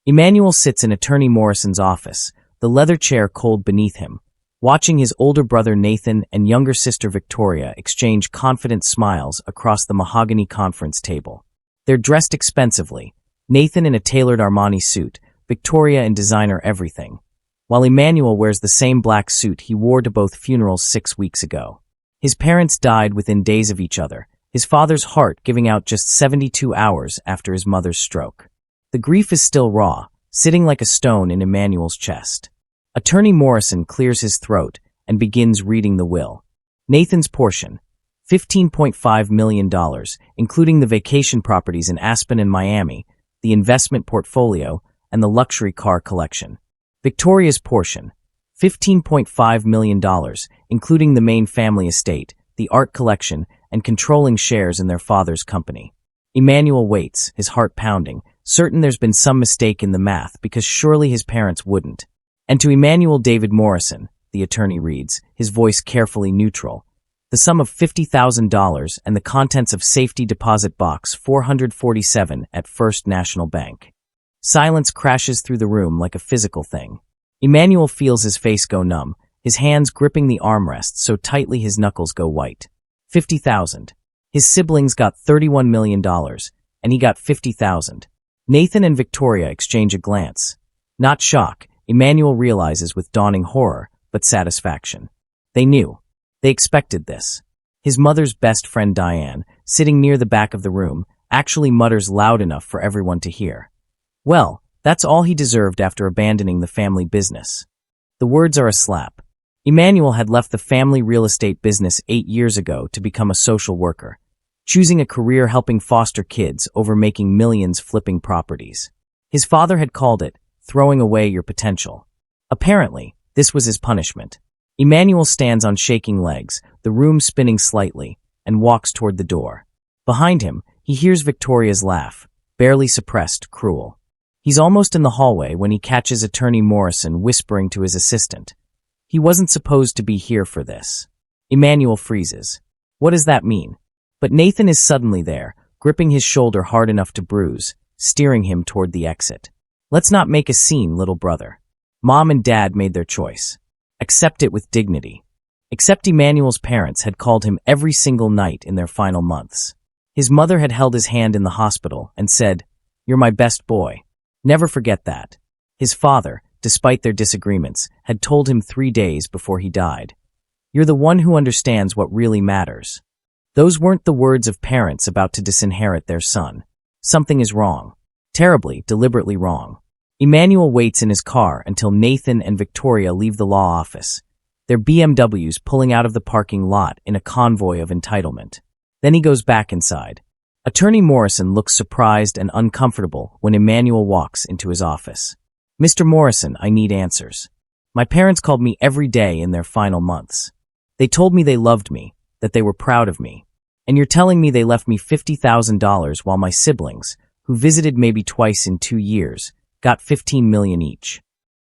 Emmanuel sits in Attorney Morrison's office, the leather chair cold beneath him, watching his older brother Nathan and younger sister Victoria exchange confident smiles across the mahogany conference table. They're dressed expensively, Nathan in a tailored Armani suit, Victoria in designer everything, while Emmanuel wears the same black suit he wore to both funerals 6 weeks ago. His parents died within days of each other, his father's heart giving out just 72 hours after his mother's stroke. The grief is still raw, sitting like a stone in Emmanuel's chest. Attorney Morrison clears his throat and begins reading the will. Nathan's portion, $15.5 million, including the vacation properties in Aspen and Miami, the investment portfolio, and the luxury car collection. Victoria's portion, $15.5 million, including the main family estate, the art collection, and controlling shares in their father's company. Emmanuel waits, his heart pounding, certain there's been some mistake in the math because surely his parents wouldn't. And to Emmanuel David Morrison, the attorney reads, his voice carefully neutral, the sum of $50,000 and the contents of safety deposit box 447 at First National Bank. Silence crashes through the room like a physical thing. Emmanuel feels his face go numb, his hands gripping the armrest so tightly his knuckles go white. 50,000. His siblings got $31 million, and he got 50,000. Nathan and Victoria exchange a glance. Not shock, Emmanuel realizes with dawning horror, but satisfaction. They knew. They expected this. His mother's best friend Diane, sitting near the back of the room, actually mutters loud enough for everyone to hear. Well, that's all he deserved after abandoning the family business. The words are a slap. Emmanuel had left the family real estate business 8 years ago to become a social worker, choosing a career helping foster kids over making millions flipping properties. His father had called it throwing away your potential. Apparently, this was his punishment. Emmanuel stands on shaking legs, the room spinning slightly, and walks toward the door. Behind him, he hears Victoria's laugh, barely suppressed, cruel. He's almost in the hallway when he catches Attorney Morrison whispering to his assistant. He wasn't supposed to be here for this. Emmanuel freezes. What does that mean? But Nathan is suddenly there, gripping his shoulder hard enough to bruise, steering him toward the exit. Let's not make a scene, little brother. Mom and Dad made their choice. Accept it with dignity. Except Emmanuel's parents had called him every single night in their final months. His mother had held his hand in the hospital and said, "You're my best boy. Never forget that." His father, despite their disagreements, had told him 3 days before he died, "You're the one who understands what really matters." Those weren't the words of parents about to disinherit their son. Something is wrong. Terribly, deliberately wrong. Emmanuel waits in his car until Nathan and Victoria leave the law office, their BMWs pulling out of the parking lot in a convoy of entitlement. Then he goes back inside. Attorney Morrison looks surprised and uncomfortable when Emmanuel walks into his office. "Mr. Morrison, I need answers. My parents called me every day in their final months. They told me they loved me, that they were proud of me. And you're telling me they left me $50,000 while my siblings, who visited maybe twice in 2 years, got $15 million each."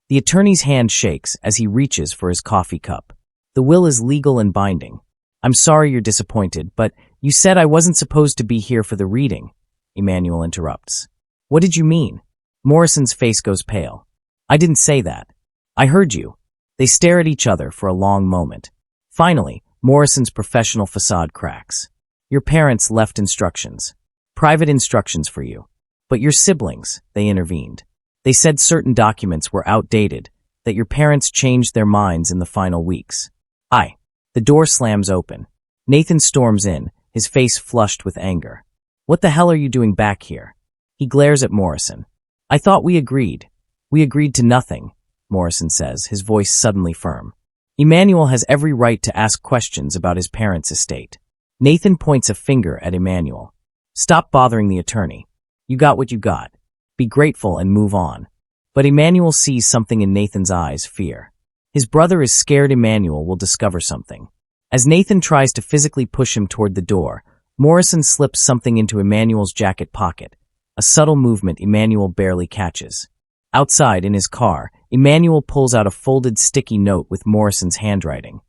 The attorney's hand shakes as he reaches for his coffee cup. "The will is legal and binding. I'm sorry you're disappointed, but you said I wasn't supposed to be here for the reading," Emmanuel interrupts. "What did you mean?" Morrison's face goes pale. "I didn't say that. I heard you." They stare at each other for a long moment. Finally, Morrison's professional facade cracks. "Your parents left instructions. Private instructions for you. But your siblings," they intervened. "They said certain documents were outdated, that your parents changed their minds in the final weeks." The door slams open. Nathan storms in, his face flushed with anger. "What the hell are you doing back here?" He glares at Morrison. "I thought we agreed." "We agreed to nothing," Morrison says, his voice suddenly firm. Emmanuel has every right to ask questions about his parents' estate. Nathan points a finger at Emmanuel. "Stop bothering the attorney. You got what you got. Be grateful and move on." But Emmanuel sees something in Nathan's eyes, fear. His brother is scared Emmanuel will discover something. As Nathan tries to physically push him toward the door, Morrison slips something into Emmanuel's jacket pocket, a subtle movement Emmanuel barely catches. Outside, in his car, Emmanuel pulls out a folded sticky note with Morrison's handwriting.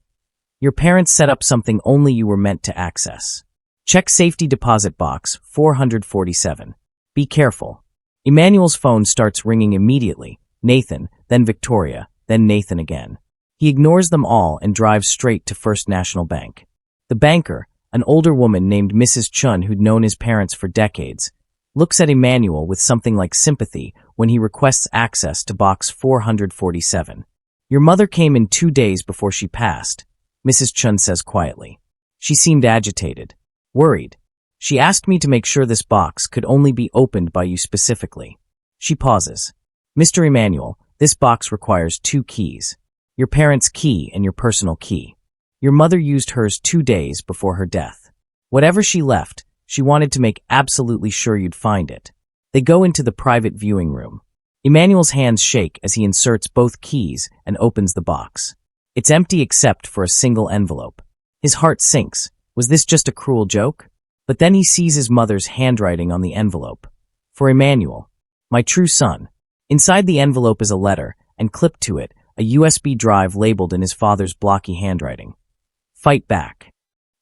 "Your parents set up something only you were meant to access. Check safety deposit box 447. Be careful. Emmanuel's phone starts ringing immediately. Nathan, then Victoria, then Nathan again. He ignores them all and drives straight to First National Bank. The banker, an older woman named Mrs. Chun who'd known his parents for decades, looks at Emmanuel with something like sympathy when he requests access to box 447. Your mother came in 2 days before she passed, Mrs. Chun says quietly. She seemed agitated, worried. She asked me to make sure this box could only be opened by you specifically. She pauses. Mr. Emmanuel, this box requires 2 keys. Your parents' key and your personal key. Your mother used hers 2 days before her death. Whatever she left, she wanted to make absolutely sure you'd find it. They go into the private viewing room. Emmanuel's hands shake as he inserts both keys and opens the box. It's empty except for a single envelope. His heart sinks. Was this just a cruel joke? But then he sees his mother's handwriting on the envelope. For Emmanuel, my true son. Inside the envelope is a letter, and clipped to it, a USB drive labeled in his father's blocky handwriting. Fight back.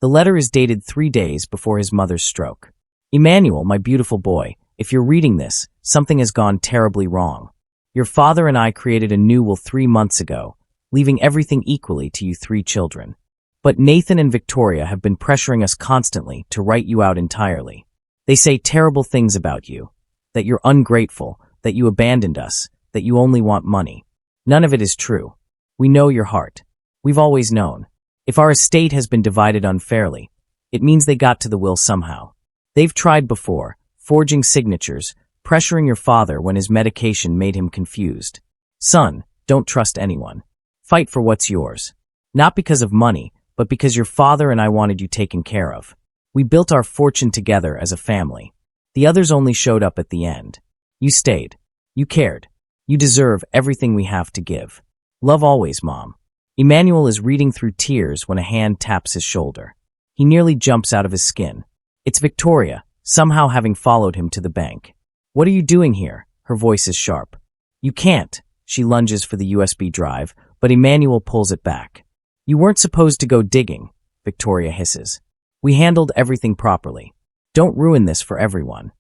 The letter is dated 3 days before his mother's stroke. Emmanuel, my beautiful boy, if you're reading this, something has gone terribly wrong. Your father and I created a new will 3 months ago, leaving everything equally to you 3 children. But Nathan and Victoria have been pressuring us constantly to write you out entirely. They say terrible things about you, that you're ungrateful, that you abandoned us, that you only want money. None of it is true. We know your heart. We've always known. If our estate has been divided unfairly, it means they got to the will somehow. They've tried before, forging signatures, pressuring your father when his medication made him confused. Son, don't trust anyone. Fight for what's yours. Not because of money, but because your father and I wanted you taken care of. We built our fortune together as a family. The others only showed up at the end. You stayed. You cared. You deserve everything we have to give. Love always, Mom. Emmanuel is reading through tears when a hand taps his shoulder. He nearly jumps out of his skin. It's Victoria, somehow having followed him to the bank. What are you doing here? Her voice is sharp. You can't. She lunges for the USB drive, but Emmanuel pulls it back. You weren't supposed to go digging, Victoria hisses. We handled everything properly. Don't ruin this for everyone.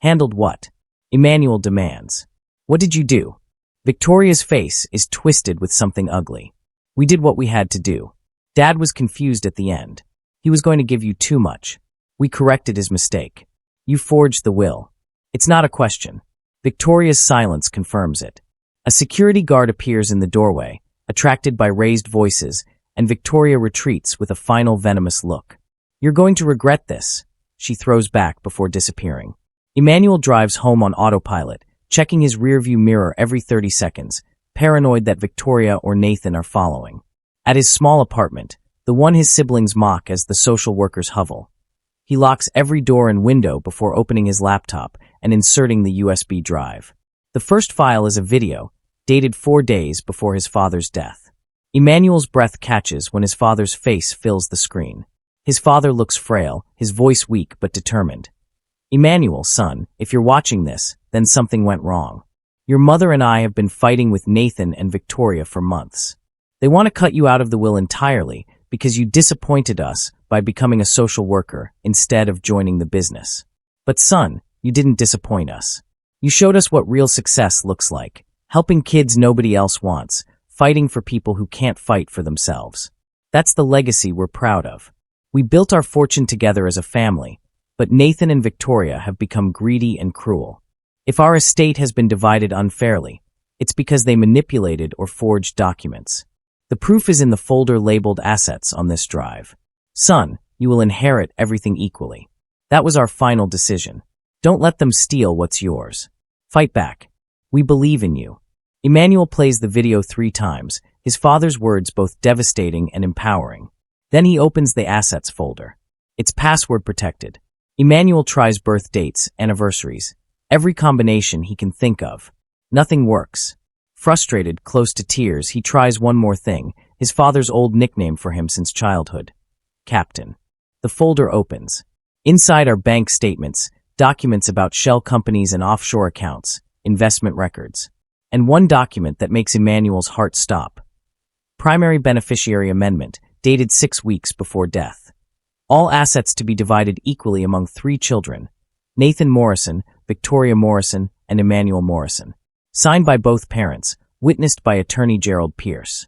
Handled what? Emmanuel demands. What did you do? Victoria's face is twisted with something ugly. We did what we had to do. Dad was confused at the end. He was going to give you too much. We corrected his mistake. You forged the will. It's not a question. Victoria's silence confirms it. A security guard appears in the doorway, attracted by raised voices, and Victoria retreats with a final venomous look. You're going to regret this, she throws back before disappearing. Emmanuel drives home on autopilot, checking his rearview mirror every 30 seconds, paranoid that Victoria or Nathan are following. At his small apartment, the one his siblings mock as the social worker's hovel, he locks every door and window before opening his laptop and inserting the USB drive. The first file is a video, dated 4 days before his father's death. Emmanuel's breath catches when his father's face fills the screen. His father looks frail, his voice weak but determined. Emmanuel, son, if you're watching this, then something went wrong. Your mother and I have been fighting with Nathan and Victoria for months. They want to cut you out of the will entirely because you disappointed us by becoming a social worker instead of joining the business. But son, you didn't disappoint us. You showed us what real success looks like, helping kids nobody else wants, fighting for people who can't fight for themselves. That's the legacy we're proud of. We built our fortune together as a family, but Nathan and Victoria have become greedy and cruel. If our estate has been divided unfairly, it's because they manipulated or forged documents. The proof is in the folder labeled Assets on this drive. Son, you will inherit everything equally. That was our final decision. Don't let them steal what's yours. Fight back. We believe in you. Emmanuel plays the video 3 times, his father's words both devastating and empowering. Then he opens the Assets folder. It's password protected. Emmanuel tries birth dates, anniversaries, every combination he can think of. Nothing works. Frustrated, close to tears, he tries one more thing, his father's old nickname for him since childhood. Captain. The folder opens. Inside are bank statements, documents about shell companies and offshore accounts, investment records, and one document that makes Emmanuel's heart stop. Primary beneficiary amendment, dated 6 weeks before death. All assets to be divided equally among 3 children, Nathan Morrison, Victoria Morrison, and Emmanuel Morrison. Signed by both parents, witnessed by attorney Gerald Pierce.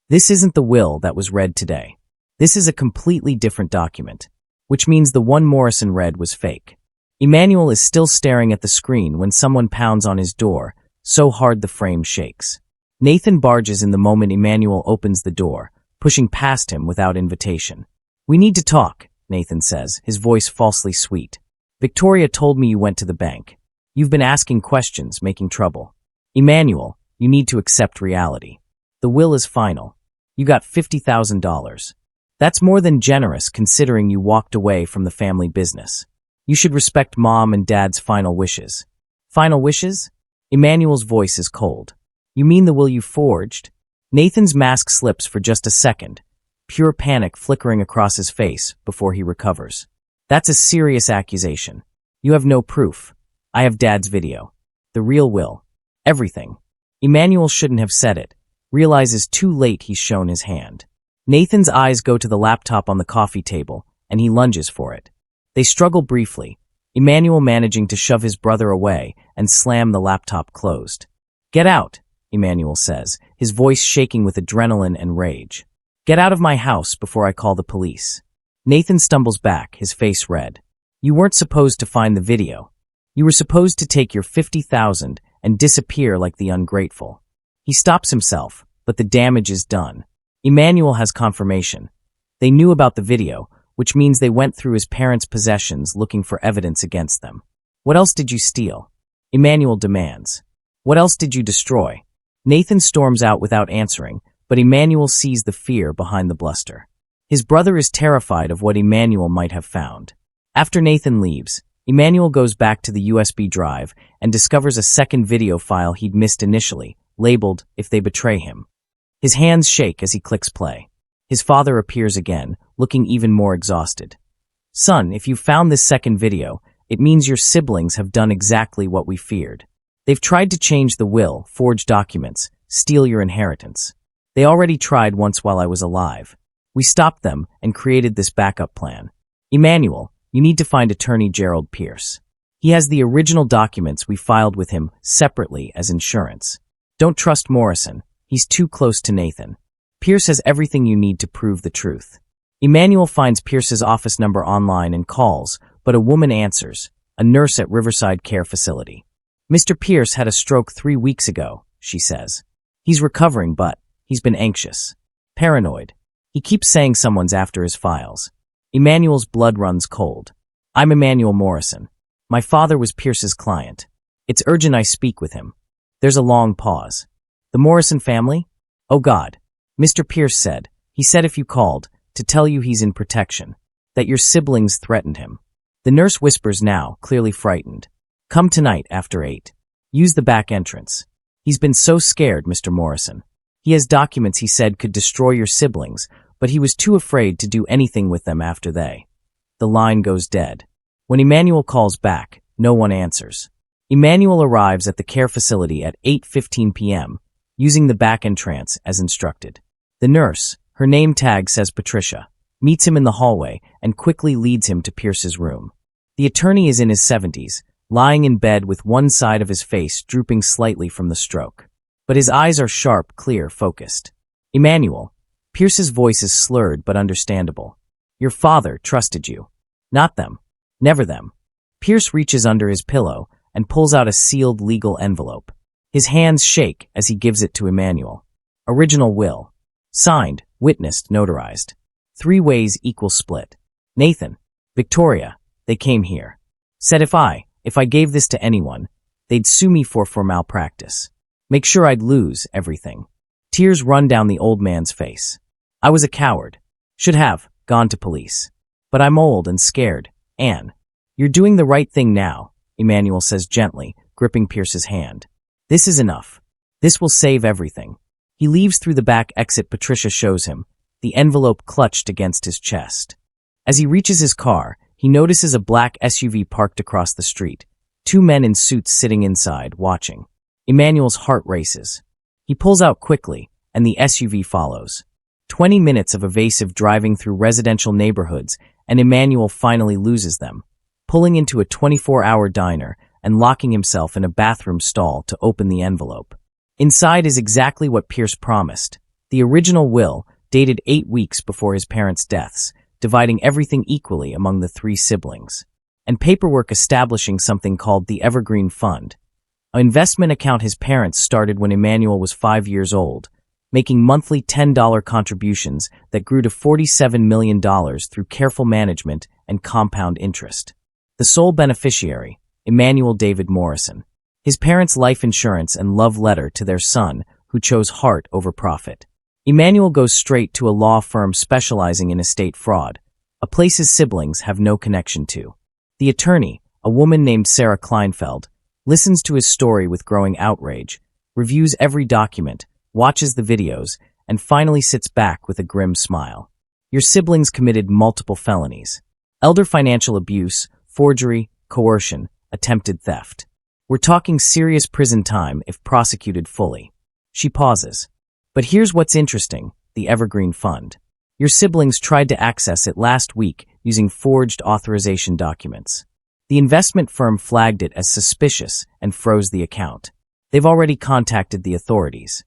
This isn't the will that was read today. This is a completely different document, which means the one Morrison read was fake. Emmanuel is still staring at the screen when someone pounds on his door, so hard the frame shakes. Nathan barges in the moment Emmanuel opens the door, pushing past him without invitation. "We need to talk," Nathan says, his voice falsely sweet. "Victoria told me you went to the bank. You've been asking questions, making trouble. Emmanuel, you need to accept reality. The will is final. You got $50,000. That's more than generous considering you walked away from the family business. You should respect Mom and Dad's final wishes." "Final wishes?" Emmanuel's voice is cold. "You mean the will you forged?" Nathan's mask slips for just a second, pure panic flickering across his face before he recovers. "That's a serious accusation. You have no proof. I have Dad's video. The real will. Everything." Emmanuel shouldn't have said it, realizes too late he's shown his hand. Nathan's eyes go to the laptop on the coffee table, and he lunges for it. They struggle briefly, Emmanuel managing to shove his brother away and slam the laptop closed. "Get out," Emmanuel says, his voice shaking with adrenaline and rage. "Get out of my house before I call the police." Nathan stumbles back, his face red. "You weren't supposed to find the video. You were supposed to take your $50,000 and disappear like the ungrateful." He stops himself, but the damage is done. Emmanuel has confirmation. They knew about the video, which means they went through his parents' possessions looking for evidence against them. "What else did you steal?" Emmanuel demands. "What else did you destroy?" Nathan storms out without answering, but Emmanuel sees the fear behind the bluster. His brother is terrified of what Emmanuel might have found. After Nathan leaves, Emmanuel goes back to the USB drive and discovers a second video file he'd missed initially, labeled, "If They Betray Him." His hands shake as he clicks play. His father appears again, looking even more exhausted. "Son, if you found this second video, it means your siblings have done exactly what we feared. They've tried to change the will, forge documents, steal your inheritance. They already tried once while I was alive. We stopped them and created this backup plan. Emmanuel, you need to find attorney Gerald Pierce. He has the original documents we filed with him separately as insurance. Don't trust Morrison. He's too close to Nathan. Pierce has everything you need to prove the truth." Emmanuel finds Pierce's office number online and calls, but a woman answers, a nurse at Riverside Care Facility. "Mr. Pierce had a stroke 3 weeks ago," she says. "He's recovering, but he's been anxious. Paranoid. He keeps saying someone's after his files." Emmanuel's blood runs cold. "I'm Emmanuel Morrison. My father was Pierce's client. It's urgent I speak with him." There's a long pause. "The Morrison family? Oh God." Mr. Pierce said. "He said if you called, to tell you he's in protection, that your siblings threatened him." The nurse whispers now, clearly frightened. "Come tonight after 8. Use the back entrance. He's been so scared, Mr. Morrison. He has documents he said could destroy your siblings, but he was too afraid to do anything with them after they." The line goes dead. When Emmanuel calls back, no one answers. Emmanuel arrives at the care facility at 8:15 p.m., using the back entrance as instructed. The nurse, her name tag says Patricia, meets him in the hallway and quickly leads him to Pierce's room. The attorney is in his 70s, lying in bed with one side of his face drooping slightly from the stroke. But his eyes are sharp, clear, focused. "Emmanuel," Pierce's voice is slurred but understandable. "Your father trusted you. Not them. Never them." Pierce reaches under his pillow and pulls out a sealed legal envelope. His hands shake as he gives it to Emmanuel. Original will. Signed, witnessed, notarized. 3 ways equal split. Nathan, Victoria, they came here. Said if I gave this to anyone, they'd sue me for malpractice. Make sure I'd lose everything. Tears run down the old man's face. "I was a coward. Should have gone to police. But I'm old and scared, Anne." "You're doing the right thing now," Emmanuel says gently, gripping Pierce's hand. "This is enough. This will save everything." He leaves through the back exit Patricia shows him, the envelope clutched against his chest. As he reaches his car, he notices a black SUV parked across the street, 2 men in suits sitting inside, watching. Emmanuel's heart races. He pulls out quickly, and the SUV follows. 20 minutes of evasive driving through residential neighborhoods, and Emmanuel finally loses them, pulling into a 24-hour diner and locking himself in a bathroom stall to open the envelope. Inside is exactly what Pierce promised. The original will, dated 8 weeks before his parents' deaths, dividing everything equally among the 3 siblings. And paperwork establishing something called the Evergreen Fund, an investment account his parents started when Emmanuel was 5 years old, making monthly $10 contributions that grew to $47 million through careful management and compound interest. The sole beneficiary, Emmanuel David Morrison. His parents' life insurance and love letter to their son, who chose heart over profit. Emmanuel goes straight to a law firm specializing in estate fraud, a place his siblings have no connection to. The attorney, a woman named Sarah Kleinfeld, listens to his story with growing outrage, reviews every document, watches the videos, and finally sits back with a grim smile. Your siblings committed multiple felonies. Elder financial abuse, forgery, coercion, attempted theft. We're talking serious prison time if prosecuted fully. She pauses. But here's what's interesting, the Evergreen Fund. Your siblings tried to access it last week using forged authorization documents. The investment firm flagged it as suspicious and froze the account. They've already contacted the authorities.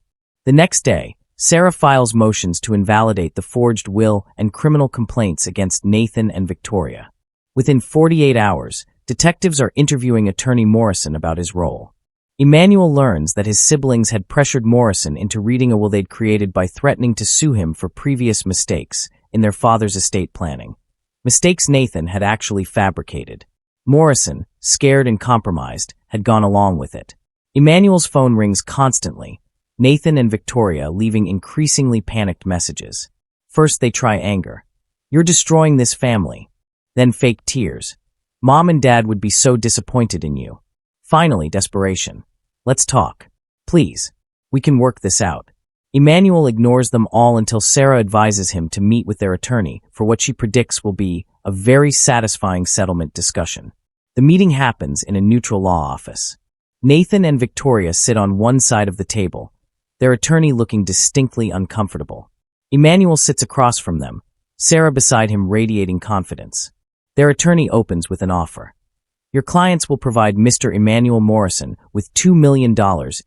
The next day, Sarah files motions to invalidate the forged will and criminal complaints against Nathan and Victoria. Within 48 hours, detectives are interviewing attorney Morrison about his role. Emmanuel learns that his siblings had pressured Morrison into reading a will they'd created by threatening to sue him for previous mistakes in their father's estate planning. Mistakes Nathan had actually fabricated. Morrison, scared and compromised, had gone along with it. Emmanuel's phone rings constantly, Nathan and Victoria leaving increasingly panicked messages. First they try anger. You're destroying this family. Then fake tears. Mom and Dad would be so disappointed in you. Finally, desperation. Let's talk. Please. We can work this out. Emmanuel ignores them all until Sarah advises him to meet with their attorney for what she predicts will be a very satisfying settlement discussion. The meeting happens in a neutral law office. Nathan and Victoria sit on one side of the table, their attorney looking distinctly uncomfortable. Emmanuel sits across from them, Sarah beside him radiating confidence. Their attorney opens with an offer. Your clients will provide Mr. Emmanuel Morrison with $2 million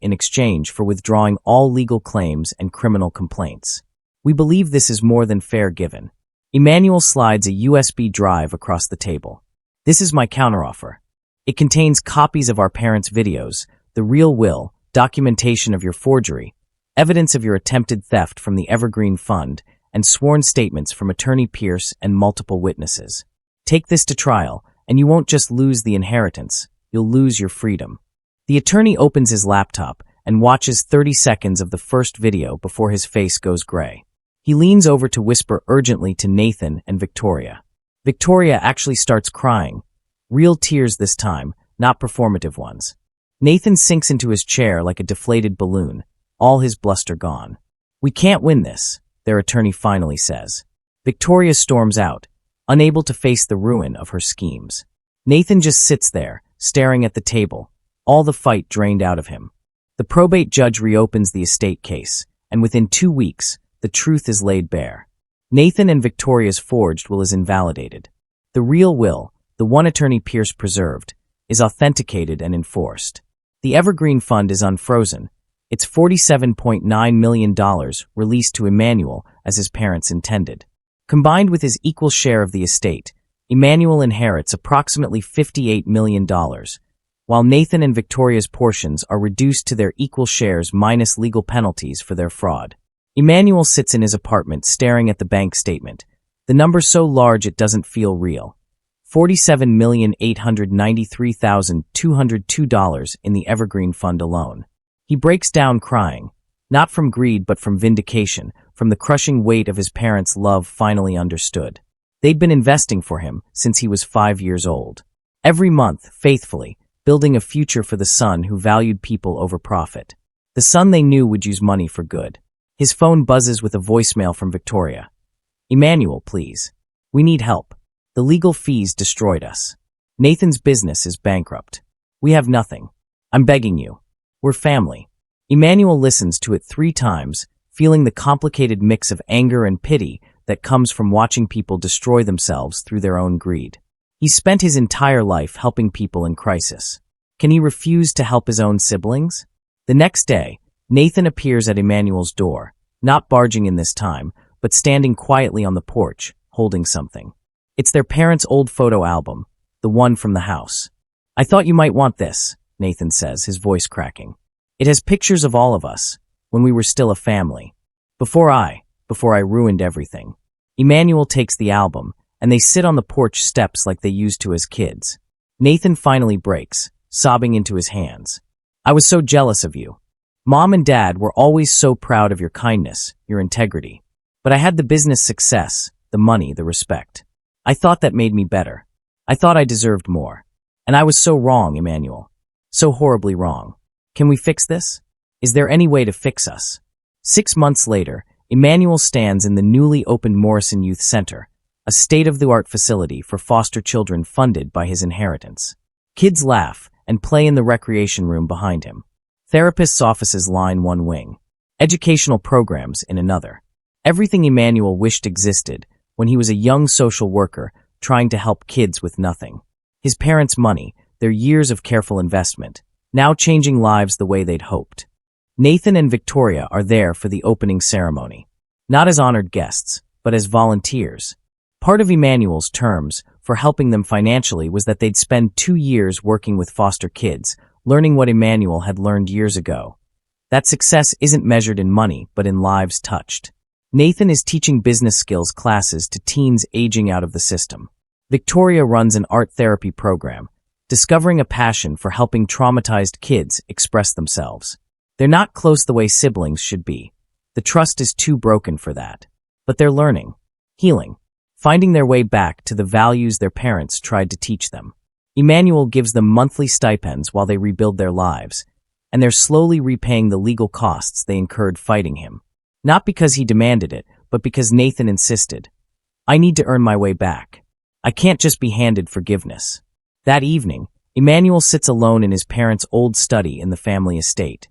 in exchange for withdrawing all legal claims and criminal complaints. We believe this is more than fair given. Emmanuel slides a USB drive across the table. This is my counteroffer. It contains copies of our parents' videos, the real will, documentation of your forgery, evidence of your attempted theft from the Evergreen Fund, and sworn statements from attorney Pierce and multiple witnesses. Take this to trial, and you won't just lose the inheritance, you'll lose your freedom. The attorney opens his laptop and watches 30 seconds of the first video before his face goes gray. He leans over to whisper urgently to Nathan and Victoria. Victoria actually starts crying. Real tears this time, not performative ones. Nathan sinks into his chair like a deflated balloon, all his bluster gone. We can't win this, their attorney finally says. Victoria storms out, unable to face the ruin of her schemes. Nathan just sits there, staring at the table, all the fight drained out of him. The probate judge reopens the estate case, and within 2 weeks, the truth is laid bare. Nathan and Victoria's forged will is invalidated. The real will, the one attorney Pierce preserved, is authenticated and enforced. The Evergreen Fund is unfrozen, its $47.9 million released to Emmanuel as his parents intended. Combined with his equal share of the estate, Emmanuel inherits approximately $58 million, while Nathan and Victoria's portions are reduced to their equal shares minus legal penalties for their fraud. Emmanuel sits in his apartment staring at the bank statement, the number so large it doesn't feel real. $47,893,202 in the Evergreen Fund alone. He breaks down crying, not from greed but from vindication, from the crushing weight of his parents' love finally understood. They'd been investing for him since he was 5 years old. Every month, faithfully, building a future for the son who valued people over profit. The son they knew would use money for good. His phone buzzes with a voicemail from Victoria. Emmanuel, please. We need help. The legal fees destroyed us. Nathan's business is bankrupt. We have nothing. I'm begging you. We're family. Emmanuel listens to it 3 times, feeling the complicated mix of anger and pity that comes from watching people destroy themselves through their own greed. He's spent his entire life helping people in crisis. Can he refuse to help his own siblings? The next day, Nathan appears at Emmanuel's door, not barging in this time, but standing quietly on the porch, holding something. It's their parents' old photo album, the one from the house. "I thought you might want this," Nathan says, his voice cracking. "It has pictures of all of us, when we were still a family. Before I ruined everything." Emmanuel takes the album, and they sit on the porch steps like they used to as kids. Nathan finally breaks, sobbing into his hands. "I was so jealous of you. Mom and Dad were always so proud of your kindness, your integrity. But I had the business success, the money, the respect. I thought that made me better. I thought I deserved more. And I was so wrong, Emmanuel. So horribly wrong. Can we fix this? Is there any way to fix us?" 6 months later, Emmanuel stands in the newly opened Morrison Youth Center, a state-of-the-art facility for foster children funded by his inheritance. Kids laugh and play in the recreation room behind him. Therapists' offices line one wing. Educational programs in another. Everything Emmanuel wished existed when he was a young social worker trying to help kids with nothing. His parents' money, their years of careful investment, now changing lives the way they'd hoped. Nathan and Victoria are there for the opening ceremony. Not as honored guests, but as volunteers. Part of Emmanuel's terms for helping them financially was that they'd spend 2 years working with foster kids, learning what Emmanuel had learned years ago. That success isn't measured in money, but in lives touched. Nathan is teaching business skills classes to teens aging out of the system. Victoria runs an art therapy program, discovering a passion for helping traumatized kids express themselves. They're not close the way siblings should be. The trust is too broken for that. But they're learning, healing, finding their way back to the values their parents tried to teach them. Emmanuel gives them monthly stipends while they rebuild their lives, and they're slowly repaying the legal costs they incurred fighting him. Not because he demanded it, but because Nathan insisted. "I need to earn my way back. I can't just be handed forgiveness." That evening, Emmanuel sits alone in his parents' old study in the family estate.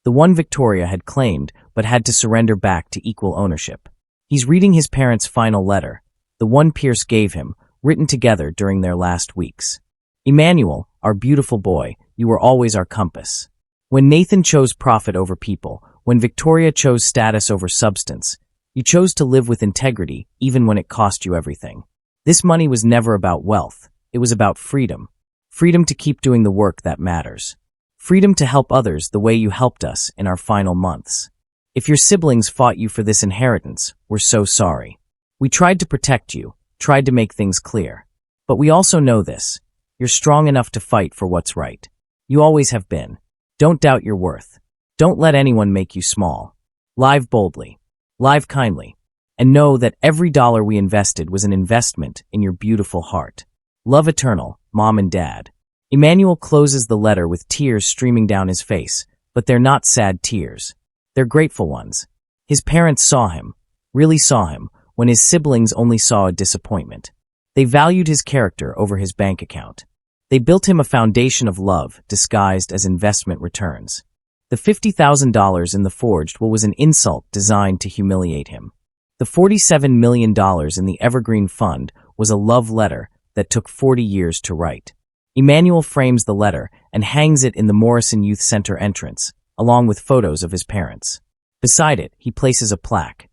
The one Victoria had claimed, but had to surrender back to equal ownership. He's reading his parents' final letter, the one Pierce gave him, written together during their last weeks. "Emmanuel, our beautiful boy, you were always our compass. When Nathan chose profit over people, when Victoria chose status over substance, you chose to live with integrity even when it cost you everything. This money was never about wealth. It was about freedom. Freedom to keep doing the work that matters. Freedom to help others the way you helped us in our final months. If your siblings fought you for this inheritance, we're so sorry. We tried to protect you, tried to make things clear. But we also know this. You're strong enough to fight for what's right. You always have been. Don't doubt your worth. Don't let anyone make you small. Live boldly. Live kindly. And know that every dollar we invested was an investment in your beautiful heart. Love eternal, Mom and Dad." Emmanuel closes the letter with tears streaming down his face, but they're not sad tears. They're grateful ones. His parents saw him, really saw him, when his siblings only saw a disappointment. They valued his character over his bank account. They built him a foundation of love disguised as investment returns. The $50,000 in the forged will was an insult designed to humiliate him. The $47 million in the Evergreen Fund was a love letter that took 40 years to write. Emmanuel frames the letter and hangs it in the Morrison Youth Center entrance, along with photos of his parents. Beside it, he places a plaque.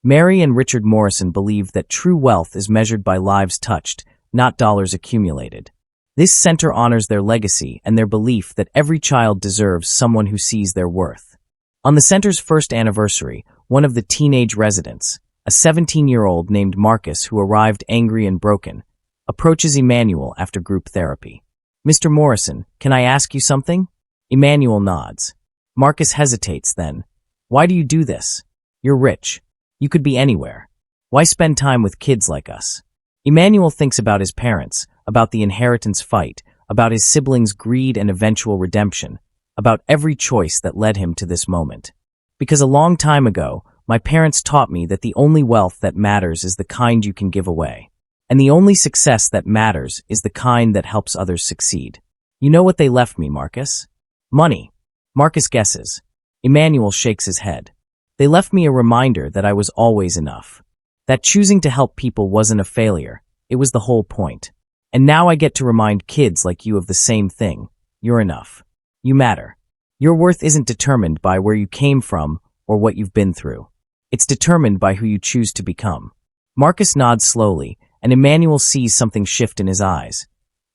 Mary and Richard Morrison believed that true wealth is measured by lives touched, not dollars accumulated. This center honors their legacy and their belief that every child deserves someone who sees their worth. On the center's first anniversary, one of the teenage residents, a 17-year-old named Marcus who arrived angry and broken, approaches Emmanuel after group therapy. "Mr. Morrison, can I ask you something?" Emmanuel nods. Marcus hesitates then. "Why do you do this? You're rich. You could be anywhere. Why spend time with kids like us?" Emmanuel thinks about his parents, about the inheritance fight, about his siblings' greed and eventual redemption, about every choice that led him to this moment. "Because a long time ago, my parents taught me that the only wealth that matters is the kind you can give away. And the only success that matters is the kind that helps others succeed. You know what they left me, Marcus? Money." Marcus guesses. Emmanuel shakes his head. "They left me a reminder that I was always enough. That choosing to help people wasn't a failure. It was the whole point. And now I get to remind kids like you of the same thing. You're enough. You matter. Your worth isn't determined by where you came from or what you've been through. It's determined by who you choose to become. Marcus nods slowly, and Emmanuel sees something shift in his eyes.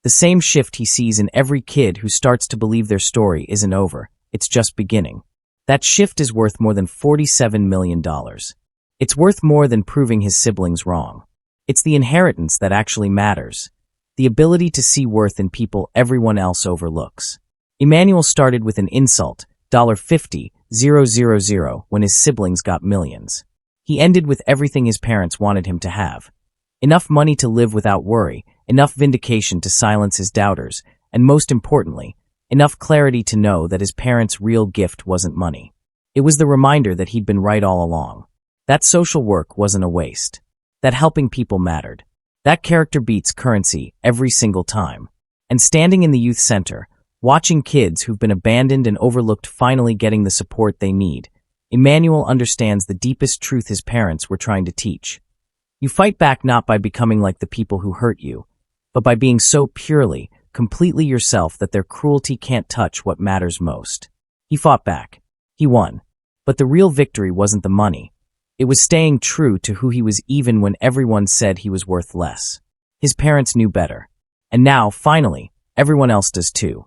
The same shift he sees in every kid who starts to believe their story isn't over, it's just beginning. That shift is worth more than $47 million. It's worth more than proving his siblings wrong. It's the inheritance that actually matters. The ability to see worth in people everyone else overlooks. Emmanuel started with an insult, $50,000, when his siblings got millions. He ended with everything his parents wanted him to have. Enough money to live without worry, enough vindication to silence his doubters, and most importantly, enough clarity to know that his parents' real gift wasn't money. It was the reminder that he'd been right all along. That social work wasn't a waste. That helping people mattered. That character beats currency every single time. And standing in the youth center, watching kids who've been abandoned and overlooked finally getting the support they need, Emmanuel understands the deepest truth his parents were trying to teach. You fight back not by becoming like the people who hurt you, but by being so purely, completely yourself that their cruelty can't touch what matters most. He fought back. He won. But the real victory wasn't the money. It was staying true to who he was even when everyone said he was worth less. His parents knew better. And now, finally, everyone else does too.